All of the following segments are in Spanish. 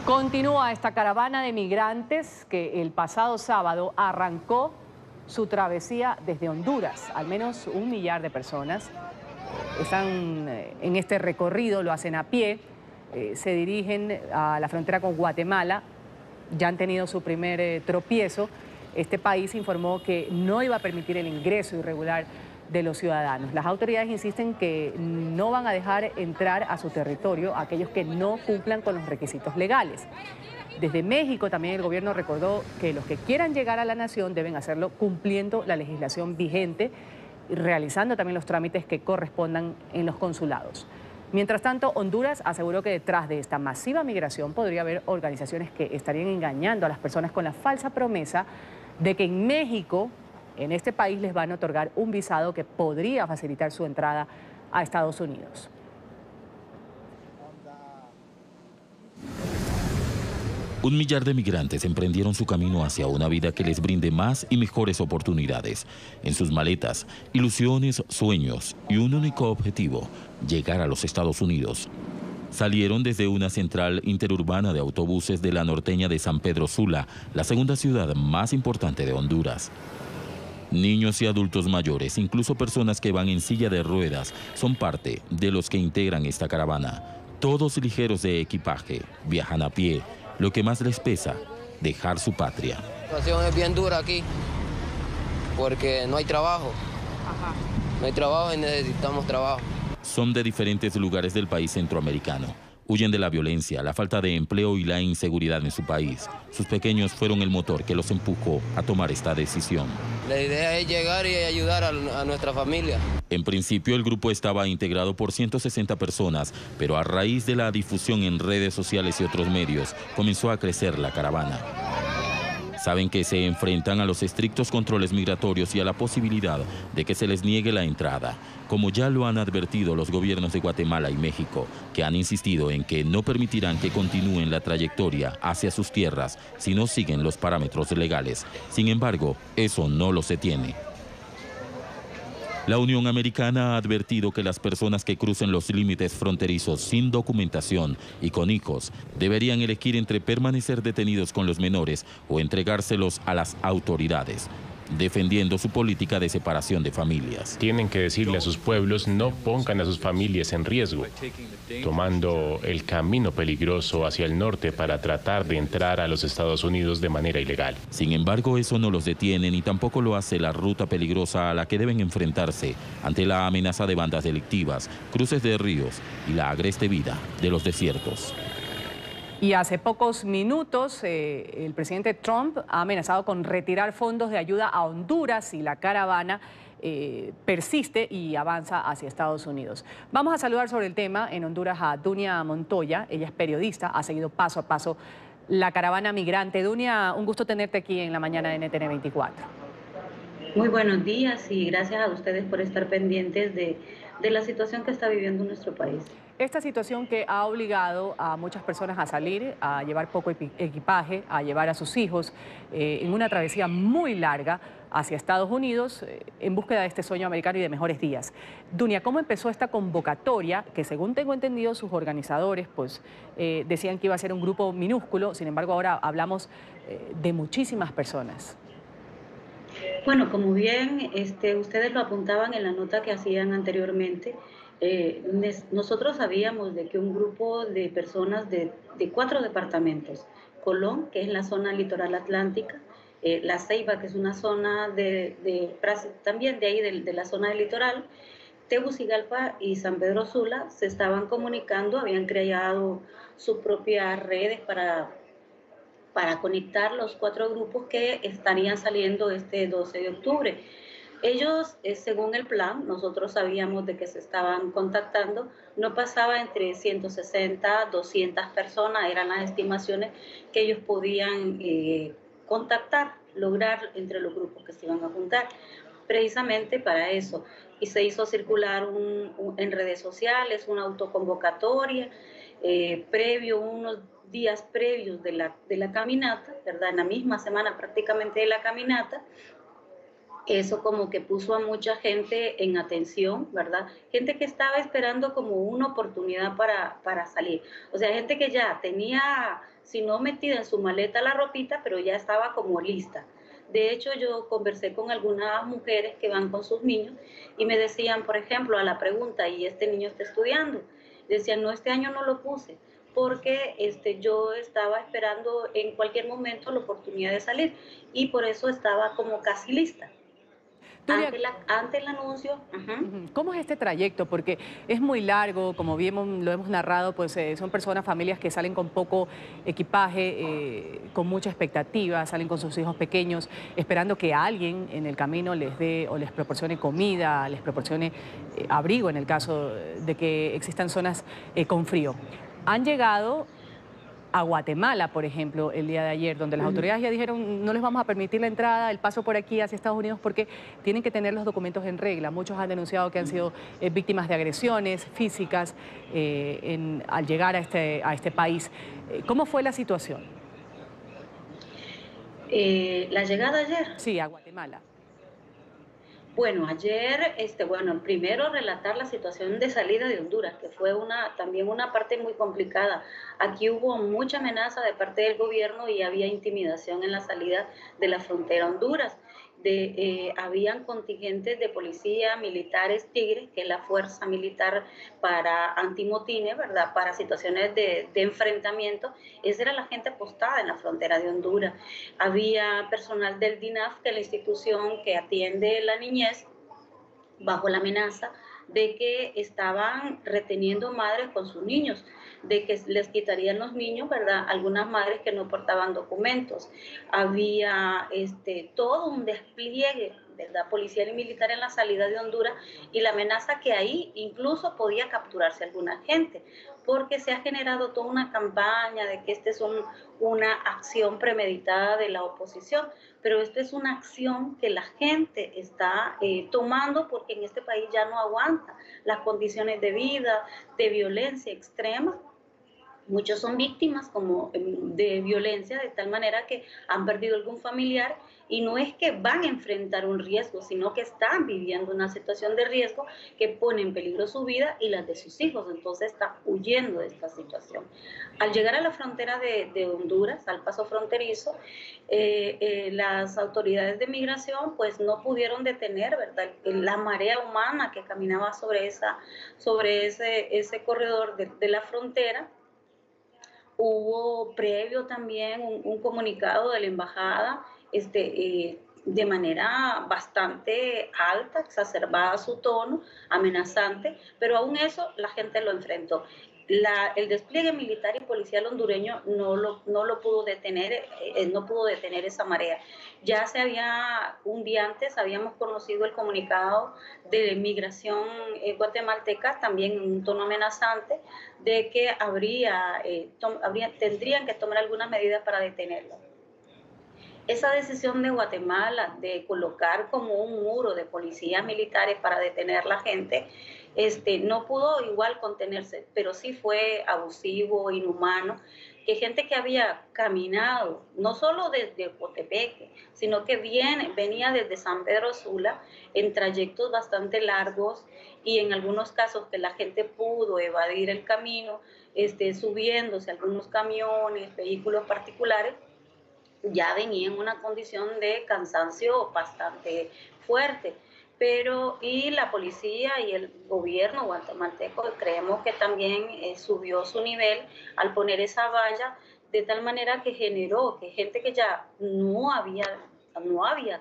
Continúa esta caravana de migrantes que el pasado sábado arrancó su travesía desde Honduras. Al menos 1 millar de personas están en este recorrido, lo hacen a pie, se dirigen a la frontera con Guatemala. Ya han tenido su primer tropiezo. Este país informó que no iba a permitir el ingreso irregular de los ciudadanos. Las autoridades insisten que no van a dejar entrar a su territorio a aquellos que no cumplan con los requisitos legales. Desde México también el gobierno recordó que los que quieran llegar a la nación deben hacerlo cumpliendo la legislación vigente y realizando también los trámites que correspondan en los consulados. Mientras tanto, Honduras aseguró que detrás de esta masiva migración podría haber organizaciones que estarían engañando a las personas con la falsa promesa de que en México, en este país, les van a otorgar un visado que podría facilitar su entrada a Estados Unidos. 1 millar de migrantes emprendieron su camino hacia una vida que les brinde más y mejores oportunidades. En sus maletas, ilusiones, sueños y un único objetivo: llegar a los Estados Unidos. Salieron desde una central interurbana de autobuses de la norteña de San Pedro Sula, la segunda ciudad más importante de Honduras. Niños y adultos mayores, incluso personas que van en silla de ruedas, son parte de los que integran esta caravana. Todos ligeros de equipaje, viajan a pie. Lo que más les pesa, dejar su patria. La situación es bien dura aquí, porque no hay trabajo. No hay trabajo y necesitamos trabajo. Son de diferentes lugares del país centroamericano. Huyen de la violencia, la falta de empleo y la inseguridad en su país. Sus pequeños fueron el motor que los empujó a tomar esta decisión. La idea es llegar y ayudar a nuestra familia. En principio el grupo estaba integrado por 160 personas, pero a raíz de la difusión en redes sociales y otros medios, comenzó a crecer la caravana. Saben que se enfrentan a los estrictos controles migratorios y a la posibilidad de que se les niegue la entrada, como ya lo han advertido los gobiernos de Guatemala y México, que han insistido en que no permitirán que continúen la trayectoria hacia sus tierras si no siguen los parámetros legales. Sin embargo, eso no los detiene. La Unión Americana ha advertido que las personas que crucen los límites fronterizos sin documentación y con hijos deberían elegir entre permanecer detenidos con los menores o entregárselos a las autoridades, defendiendo su política de separación de familias. Tienen que decirle a sus pueblos: no pongan a sus familias en riesgo, tomando el camino peligroso hacia el norte para tratar de entrar a los Estados Unidos de manera ilegal. Sin embargo, eso no los detiene ni tampoco lo hace la ruta peligrosa a la que deben enfrentarse ante la amenaza de bandas delictivas, cruces de ríos y la agreste vida de los desiertos. Y hace pocos minutos el presidente Trump ha amenazado con retirar fondos de ayuda a Honduras si la caravana persiste y avanza hacia Estados Unidos. Vamos a saludar sobre el tema en Honduras a Dunia Montoya. Ella es periodista, ha seguido paso a paso la caravana migrante. Dunia, un gusto tenerte aquí en la mañana de NTN 24. Muy buenos días y gracias a ustedes por estar pendientes de la situación que está viviendo nuestro país. Esta situación que ha obligado a muchas personas a salir, a llevar poco equipaje, a llevar a sus hijos en una travesía muy larga hacia Estados Unidos en búsqueda de este sueño americano y de mejores días. Dunia, ¿cómo empezó esta convocatoria que, según tengo entendido, sus organizadores decían que iba a ser un grupo minúsculo? Sin embargo, ahora hablamos de muchísimas personas. Bueno, como bien ustedes lo apuntaban en la nota que hacían anteriormente, nosotros sabíamos de que un grupo de personas de 4 departamentos: Colón, que es la zona litoral atlántica, La Ceiba, que es una zona también de ahí de la zona del litoral, Tegucigalpa y San Pedro Sula, se estaban comunicando, habían creado sus propias redes para conectar los 4 grupos que estarían saliendo este 12 de octubre. Ellos, según el plan, nosotros sabíamos de que se estaban contactando, no pasaba entre 160, 200 personas, eran las estimaciones que ellos podían contactar, lograr entre los grupos que se iban a juntar, precisamente para eso. Y se hizo circular en redes sociales una autoconvocatoria, unos días previos de la caminata, ¿verdad? En la misma semana prácticamente de la caminata. Eso como que puso a mucha gente en atención, ¿verdad? Gente que estaba esperando como una oportunidad para salir. O sea, gente que ya tenía sino metida en su maleta la ropita, pero ya estaba como lista. De hecho, yo conversé con algunas mujeres que van con sus niños y me decían, por ejemplo, a la pregunta, ¿y este niño está estudiando? Decían, no, este año no lo puse, porque yo estaba esperando en cualquier momento la oportunidad de salir y por eso estaba como casi lista. Turia, Ante el anuncio. ¿cómo es este trayecto? Porque es muy largo, como bien lo hemos narrado, pues son personas, familias que salen con poco equipaje, con mucha expectativa, salen con sus hijos pequeños, esperando que alguien en el camino les dé o les proporcione comida, les proporcione abrigo en el caso de que existan zonas con frío. Han llegado a Guatemala, por ejemplo, el día de ayer, donde las autoridades ya dijeron no les vamos a permitir la entrada, el paso por aquí hacia Estados Unidos porque tienen que tener los documentos en regla. Muchos han denunciado que han sido víctimas de agresiones físicas al llegar a este país. ¿Cómo fue la situación? La llegada ayer. Sí, a Guatemala. Bueno, ayer, primero relatar la situación de salida de Honduras, que fue también una parte muy complicada. Aquí hubo mucha amenaza de parte del gobierno y había intimidación en la salida de la frontera a Honduras. Habían contingentes de policía, militares, tigres, que es la fuerza militar para antimotines, ¿verdad? Para situaciones de enfrentamiento. Esa era la gente apostada en la frontera de Honduras. Había personal del DINAF, que es la institución que atiende la niñez, bajo la amenaza de que estaban reteniendo madres con sus niños, de que les quitarían los niños, ¿verdad? Algunas madres que no portaban documentos. Había todo un despliegue, ¿verdad? Policial y militar en la salida de Honduras y la amenaza que ahí incluso podía capturarse alguna gente, porque se ha generado toda una campaña de que esta es una acción premeditada de la oposición, pero esta es una acción que la gente está tomando porque en este país ya no aguanta las condiciones de vida, de violencia extrema. Muchos son víctimas de violencia de tal manera que han perdido algún familiar y no es que van a enfrentar un riesgo, sino que están viviendo una situación de riesgo que pone en peligro su vida y las de sus hijos, entonces está huyendo de esta situación. Al llegar a la frontera de Honduras, al paso fronterizo, las autoridades de migración pues no pudieron detener, ¿verdad?, la marea humana que caminaba sobre ese corredor de la frontera. Hubo previo también un comunicado de la embajada de manera bastante alta, exacerbada su tono, amenazante, pero aún eso la gente lo enfrentó. El despliegue militar y policial hondureño no lo pudo detener, no pudo detener esa marea. Ya un día antes habíamos conocido el comunicado de migración guatemalteca, también en un tono amenazante, de que tendrían que tomar algunas medidas para detenerlo. Esa decisión de Guatemala de colocar como un muro de policías militares para detener a la gente, no pudo igual contenerse, pero sí fue abusivo, inhumano, que gente que había caminado, no solo desde Cotepeque, sino que venía desde San Pedro Sula en trayectos bastante largos y en algunos casos que la gente pudo evadir el camino, subiéndose a algunos camiones, vehículos particulares, ya venía en una condición de cansancio bastante fuerte. Y la policía y el gobierno guatemalteco creemos que también subió su nivel al poner esa valla de tal manera que generó que gente que ya no había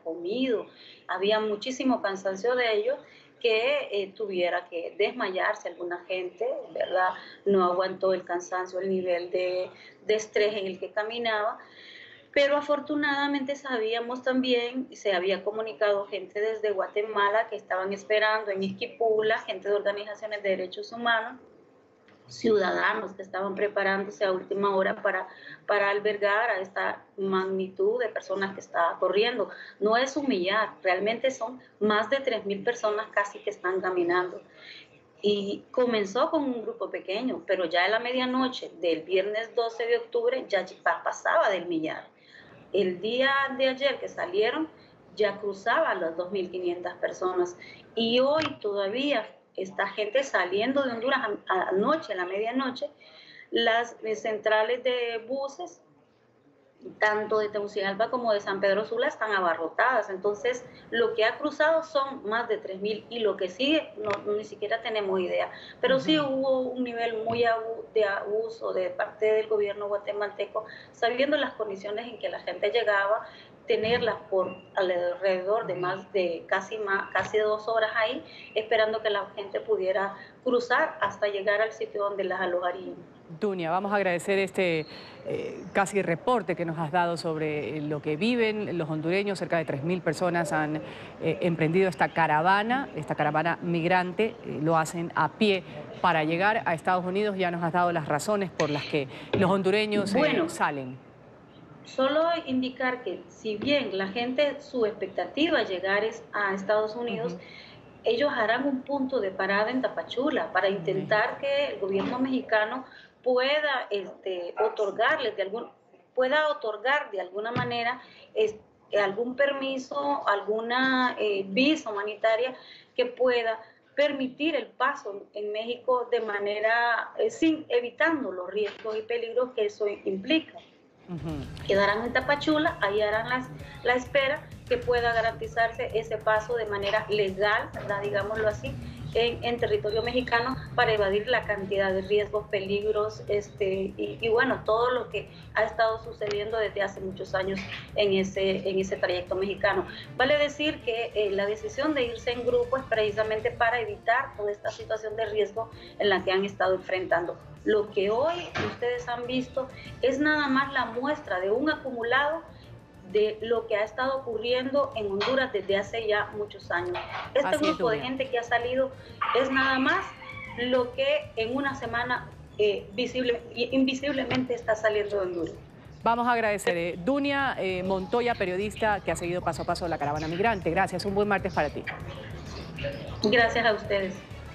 comido, había muchísimo cansancio de ellos, que tuviera que desmayarse alguna gente, ¿verdad? No aguantó el cansancio, el nivel de estrés en el que caminaba. Pero afortunadamente sabíamos también, se había comunicado gente desde Guatemala que estaban esperando en Esquipula, gente de organizaciones de derechos humanos, ciudadanos que estaban preparándose a última hora para albergar a esta magnitud de personas que estaba corriendo. No es un millar, realmente son más de 3.000 personas casi que están caminando. Y comenzó con un grupo pequeño, pero ya en la medianoche del viernes 12 de octubre ya pasaba del millar. El día de ayer que salieron ya cruzaban las 2.500 personas y hoy todavía esta gente saliendo de Honduras anoche, a la medianoche, las centrales de buses, tanto de Tegucigalpa como de San Pedro Sula, están abarrotadas. Entonces, lo que ha cruzado son más de 3.000 y lo que sigue ni siquiera tenemos idea. Pero sí hubo un nivel muy de abuso de parte del gobierno guatemalteco, sabiendo las condiciones en que la gente llegaba, tenerlas por alrededor de casi 2 horas ahí, esperando que la gente pudiera cruzar hasta llegar al sitio donde las alojarían. Dunia, vamos a agradecer este casi reporte que nos has dado sobre lo que viven los hondureños. Cerca de 3.000 personas han emprendido esta caravana migrante. Lo hacen a pie para llegar a Estados Unidos. Ya nos has dado las razones por las que los hondureños salen. Solo indicar que si bien la gente, su expectativa llegar a Estados Unidos, ellos harán un punto de parada en Tapachula para intentar que el gobierno mexicano pueda otorgar de alguna manera algún permiso, alguna visa humanitaria que pueda permitir el paso en México de manera, evitando los riesgos y peligros que eso implica. Quedarán en Tapachula, ahí harán la espera que pueda garantizarse ese paso de manera legal, ¿verdad? Digámoslo así, en territorio mexicano, para evadir la cantidad de riesgos, peligros y bueno, todo lo que ha estado sucediendo desde hace muchos años en ese trayecto mexicano. Vale decir que la decisión de irse en grupo es precisamente para evitar toda esta situación de riesgo en la que han estado enfrentando. Lo que hoy ustedes han visto es nada más la muestra de un acumulado de lo que ha estado ocurriendo en Honduras desde hace ya muchos años. Este grupo de gente que ha salido es nada más lo que en una semana invisiblemente está saliendo de Honduras. Vamos a agradecer. Dunia Montoya, periodista que ha seguido paso a paso la caravana migrante. Gracias, un buen martes para ti. Gracias a ustedes.